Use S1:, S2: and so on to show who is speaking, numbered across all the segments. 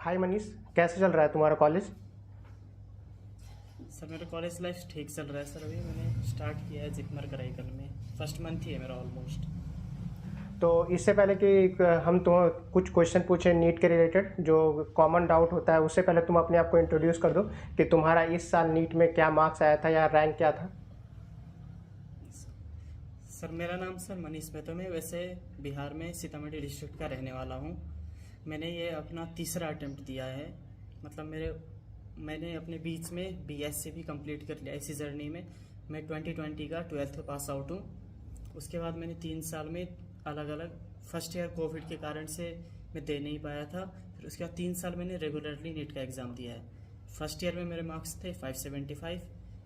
S1: हाय मनीष, कैसे चल रहा है तुम्हारा कॉलेज?
S2: सर मेरा कॉलेज लाइफ ठीक चल रहा है सर। अभी मैंने स्टार्ट किया है जिपमर कराईकल में। फर्स्ट मंथ ही है मेरा ऑलमोस्ट।
S1: तो इससे पहले कि हम तो कुछ क्वेश्चन पूछें नीट के रिलेटेड, जो कॉमन डाउट होता है, उससे पहले तुम अपने आप को इंट्रोड्यूस कर दो कि तुम्हारा इस साल नीट में क्या मार्क्स आया था या रैंक क्या था।
S2: सर मेरा नाम सर मनीष मेहतो। मैं वैसे बिहार में सीतामढ़ी डिस्ट्रिक्ट का रहने वाला हूँ। मैंने ये अपना तीसरा अटेम्प्ट दिया है। मतलब मैंने अपने बीच में बीएससी भी कंप्लीट कर लिया इसी जर्नी में। मैं 2020 का 12th पास आउट हूँ। उसके बाद मैंने 3 साल में अलग अलग, फर्स्ट ईयर कोविड के कारण से मैं दे नहीं पाया था। फिर उसके बाद 3 साल मैंने रेगुलरली नीट का एग्ज़ाम दिया है। फर्स्ट ईयर में मेरे मार्क्स थे 575,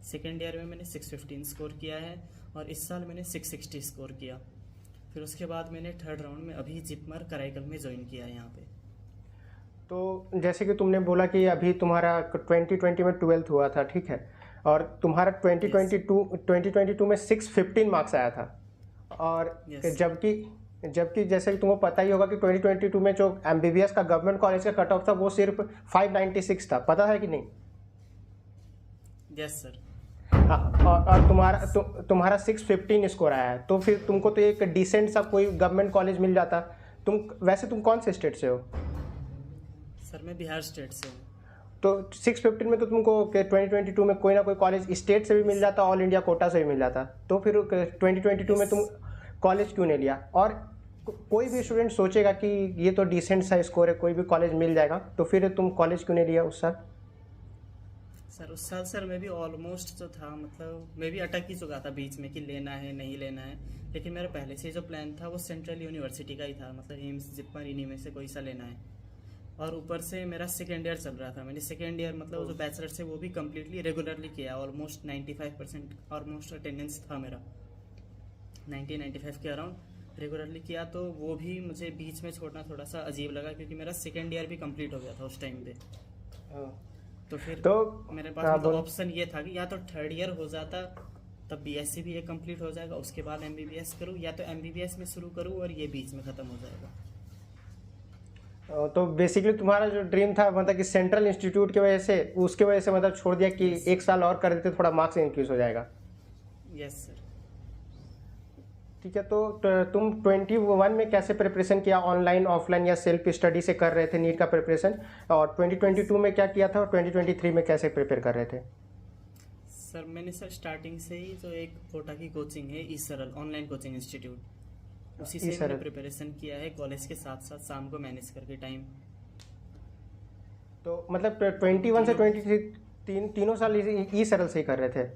S2: सेकेंड ईयर में मैंने 615 स्कोर किया है और इस साल मैंने 660 स्कोर किया। फिर उसके बाद मैंने थर्ड राउंड में अभी जिपमर कराईकल में ज्वाइन किया है यहाँ पे।
S1: तो जैसे कि तुमने बोला कि अभी तुम्हारा 2020 में 12th हुआ था, ठीक है, और तुम्हारा 2022 में 615 मार्क्स आया था। और
S2: Yes.
S1: जबकि जैसे कि तुमको पता ही होगा कि 2022 में जो एमबीबीएस का गवर्नमेंट कॉलेज का कट ऑफ था वो सिर्फ 596 था, पता है कि नहीं?
S2: Yes sir.
S1: हाँ, और तुम्हारा 615 स्कोर आया है, तो फिर तुमको तो एक डिसेंट सा कोई गवर्नमेंट कॉलेज मिल जाता। तुम कौन से स्टेट से हो?
S2: सर मैं बिहार स्टेट से हूँ।
S1: तो 615 में तो तुमको 2022 में कोई ना कोई कॉलेज स्टेट से भी मिल जाता, ऑल इंडिया कोटा से भी मिल जाता। तो फिर 2022 में तुम कॉलेज क्यों नहीं लिया? और कोई भी स्टूडेंट सोचेगा कि ये तो डिसेंट सा स्कोर है, कोई भी कॉलेज मिल जाएगा, तो फिर तुम कॉलेज क्यों नहीं लिया उस साल?
S2: सर उस साल सर मैं भी ऑलमोस्ट जो था, मतलब मैं भी अटक ही चुका था बीच में कि लेना है नहीं लेना है। लेकिन मेरा पहले से जो प्लान था वो सेंट्रल यूनिवर्सिटी का ही था, मतलब एम्स जिपमर इन्हीं में से कोई सा लेना है। और ऊपर से मेरा सेकेंड ईयर चल रहा था। मैंने सेकेंड ईयर मतलब जो बैचलर से वो भी कम्प्लीटली रेगुलरली किया। ऑलमोस्ट 95% ऑलमोस्ट अटेंडेंस था मेरा, 90-95 के अराउंड रेगुलरली किया। तो वो भी मुझे बीच में छोड़ना थोड़ा सा अजीब लगा, क्योंकि मेरा सेकेंड ईयर भी कंप्लीट हो गया था उस टाइम पे। तो फिर मेरे पास मतलब ऑप्शन ये था कि या तो थर्ड ईयर हो जाता, तब बीएससी भी ये कंप्लीट हो जाएगा, उसके बाद एमबीबीएस करूँ, या तो एमबीबीएस में शुरू करूँ और ये बीच में ख़त्म हो जाएगा।
S1: तो बेसिकली तुम्हारा जो ड्रीम था, मतलब कि सेंट्रल इंस्टीट्यूट की वजह से, उसके वजह से मतलब छोड़ दिया कि एक साल और कर देते थोड़ा मार्क्स इंक्रीज हो जाएगा।
S2: Yes sir.
S1: ठीक है, तो तुम 21 में कैसे प्रिपरेशन किया? ऑनलाइन, ऑफलाइन या सेल्फ स्टडी से कर रहे थे नीट का प्रिपरेशन? और 2022 में क्या किया था और 2023 में कैसे प्रिपेयर कर रहे थे?
S2: सर मैंने सर स्टार्टिंग से ही जो एक कोटा की कोचिंग है ई सरल ऑनलाइन कोचिंग इंस्टीट्यूट, उसी से मैंने प्रिपरेशन किया है कॉलेज के साथ साथ शाम को मैनेज करके टाइम।
S1: तो मतलब 21 से 23 तीनों साल ई सरल से ही कर रहे थे?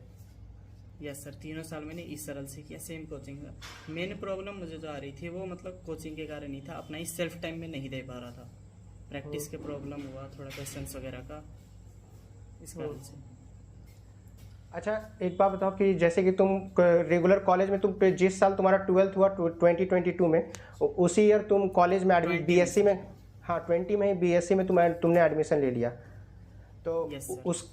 S2: यस सर, 3 साल मैंने ई सरल से किया, सेम कोचिंग का। मेन प्रॉब्लम मुझे जो आ रही थी वो मतलब कोचिंग के कारण ही था, अपना ही सेल्फ टाइम में नहीं दे पा रहा था। प्रैक्टिस के प्रॉब्लम हुआ, थोड़ा क्वेश्चंस वगैरह का, इस कारण से।
S1: अच्छा, एक बात बताओ कि जैसे कि तुम रेगुलर कॉलेज में, तुम जिस साल तुम्हारा 12th हुआ 2022 में, उसी ईयर तुम कॉलेज में बीएससी में, हाँ 20 में ही बीएससी में तुमने एडमिशन ले लिया। तो
S2: yes,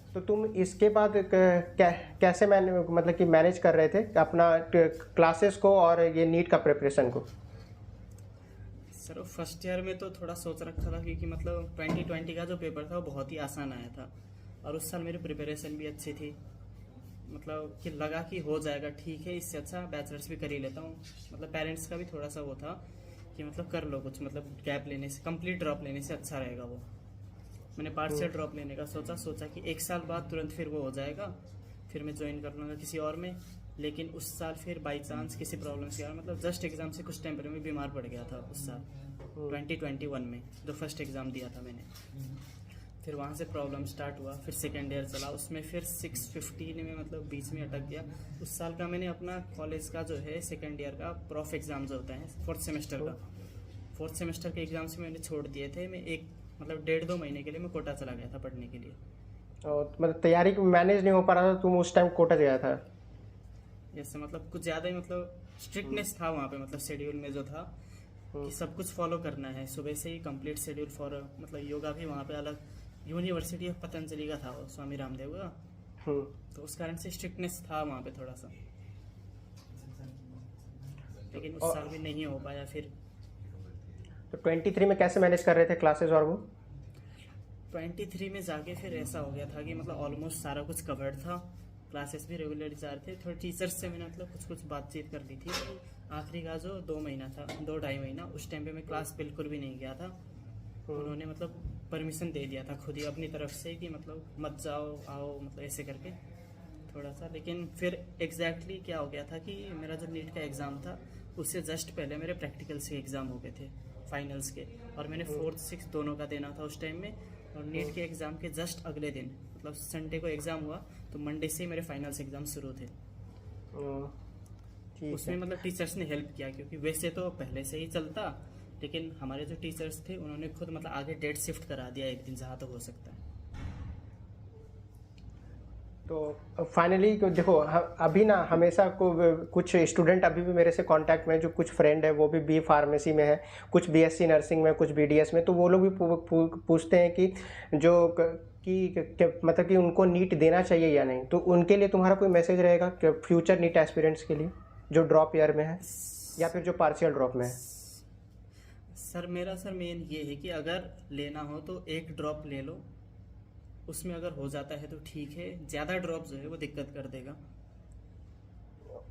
S1: तो तुम इसके बाद कैसे मतलब कि मैनेज कर रहे थे अपना क्लासेस को और ये नीट का प्रिपरेशन को?
S2: सर फर्स्ट ईयर में तो थोड़ा सोच रखा था, क्योंकि मतलब 2020 का जो पेपर था वो बहुत ही आसान आया था और उस साल मेरी प्रिपरेशन भी अच्छी थी। मतलब कि लगा कि हो जाएगा, ठीक है, इससे अच्छा बैचलर्स भी कर ही लेता हूँ। मतलब पेरेंट्स का भी थोड़ा सा वो था कि मतलब कर लो कुछ, मतलब गैप लेने से, कंप्लीट ड्रॉप लेने से अच्छा रहेगा वो। मैंने पार्शियल ड्रॉप लेने का सोचा कि 1 साल बाद तुरंत फिर वो हो जाएगा, फिर मैं ज्वाइन कर लूँगा किसी और में। लेकिन उस साल फिर बाई चांस किसी प्रॉब्लम से, मतलब जस्ट एग्ज़ाम से कुछ टाइम पहले मैं बीमार पड़ गया था उस साल 2021 में, जो फर्स्ट एग्ज़ाम दिया था मैंने। फिर वहाँ से प्रॉब्लम स्टार्ट हुआ, फिर सेकेंड ईयर चला, उसमें फिर 615 में मतलब बीच में अटक गया। उस साल का मैंने अपना कॉलेज का जो है सेकेंड ईयर का प्रॉफ एग्ज़ाम जो होता है 4th सेमेस्टर का, 4th सेमेस्टर के एग्ज़ाम से मैंने छोड़ दिए थे। मैं मतलब 1.5-2 महीने के लिए मैं कोटा चला गया था पढ़ने के लिए।
S1: और मतलब तैयारी मैनेज नहीं हो पा रहा था, तुम उस टाइम कोटा गया था?
S2: जैसे मतलब कुछ ज़्यादा ही मतलब स्ट्रिक्टनेस था वहाँ पे, मतलब शेड्यूल में जो था कि सब कुछ फॉलो करना है, सुबह से ही कंप्लीट शेड्यूल फॉलो। मतलब योगा भी वहाँ पे अलग, यूनिवर्सिटी ऑफ पतंजलि का था वो, स्वामी रामदेव का, तो उस कारण से स्ट्रिक्टनेस था वहाँ पे थोड़ा सा। लेकिन उस साल भी नहीं हो पाया फिर।
S1: तो 23 में कैसे मैनेज कर रहे थे क्लासेस और वो?
S2: 23 में जाके फिर ऐसा हो गया था कि मतलब ऑलमोस्ट सारा कुछ कवर्ड था, क्लासेस भी रेगुलर जा रहे थे। थोड़े टीचर्स से मैंने मतलब कुछ कुछ बातचीत कर ली थी। आखिरी का जो 2 महीना था, 2-2.5 महीना, उस टाइम पे मैं क्लास बिल्कुल भी नहीं गया था। उन्होंने मतलब परमिशन दे दिया था खुद ही अपनी तरफ से कि मतलब मत जाओ आओ, मतलब ऐसे करके थोड़ा सा। लेकिन फिर एग्जैक्टली क्या हो गया था कि मेरा जो नीट का एग्ज़ाम था उससे जस्ट पहले मेरे प्रैक्टिकल्स के एग्ज़ाम हो गए थे, फाइनल्स के, और मैंने 4th 6th दोनों का देना था उस टाइम में। और नीट के एग्ज़ाम के जस्ट अगले दिन, मतलब संडे को एग्ज़ाम हुआ तो मंडे से ही मेरे फाइनल्स एग्ज़ाम शुरू थे।
S1: ठीक
S2: उसमें
S1: है।
S2: मतलब टीचर्स ने हेल्प किया, क्योंकि वैसे तो पहले से ही चलता, लेकिन हमारे जो टीचर्स थे उन्होंने खुद मतलब आगे डेट शिफ्ट करा दिया एक दिन, जहाँ तक हो सकता है।
S1: तो फाइनली देखो, अभी ना हमेशा कुछ स्टूडेंट अभी भी मेरे से कांटेक्ट में है, जो कुछ फ्रेंड है वो भी बी फार्मेसी में है, कुछ बीएससी नर्सिंग में, कुछ बीडीएस में। तो वो लोग भी पूछते हैं कि मतलब कि उनको नीट देना चाहिए या नहीं। तो उनके लिए तुम्हारा कोई मैसेज रहेगा कि फ्यूचर नीट एस्पिरेंट्स के लिए जो ड्रॉप ईयर में है या फिर जो पार्शियल ड्रॉप में है?
S2: मेरा मेन ये है कि अगर लेना हो तो एक ड्रॉप ले लो, उसमें अगर हो जाता है तो ठीक है। ज़्यादा ड्रॉप जो है वो दिक्कत कर देगा,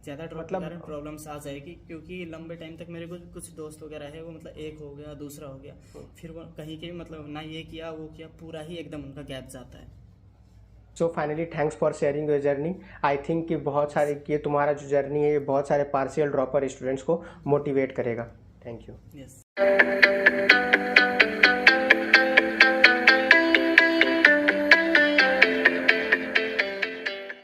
S2: ज़्यादा ड्रॉप के कारण प्रॉब्लम्स आ जाएगी। क्योंकि लंबे टाइम तक मेरे कुछ दोस्त वगैरह है, वो मतलब एक हो गया, दूसरा हो गया, फिर वो कहीं के मतलब ना ये किया वो किया, पूरा ही एकदम उनका गैप जाता है।
S1: So finally thanks for sharing your journey. I think कि बहुत सारे ये तुम्हारा जो जर्नी है ये बहुत सारे पार्शियल ड्रॉपर स्टूडेंट्स को मोटिवेट करेगा। Thank you.
S2: यस।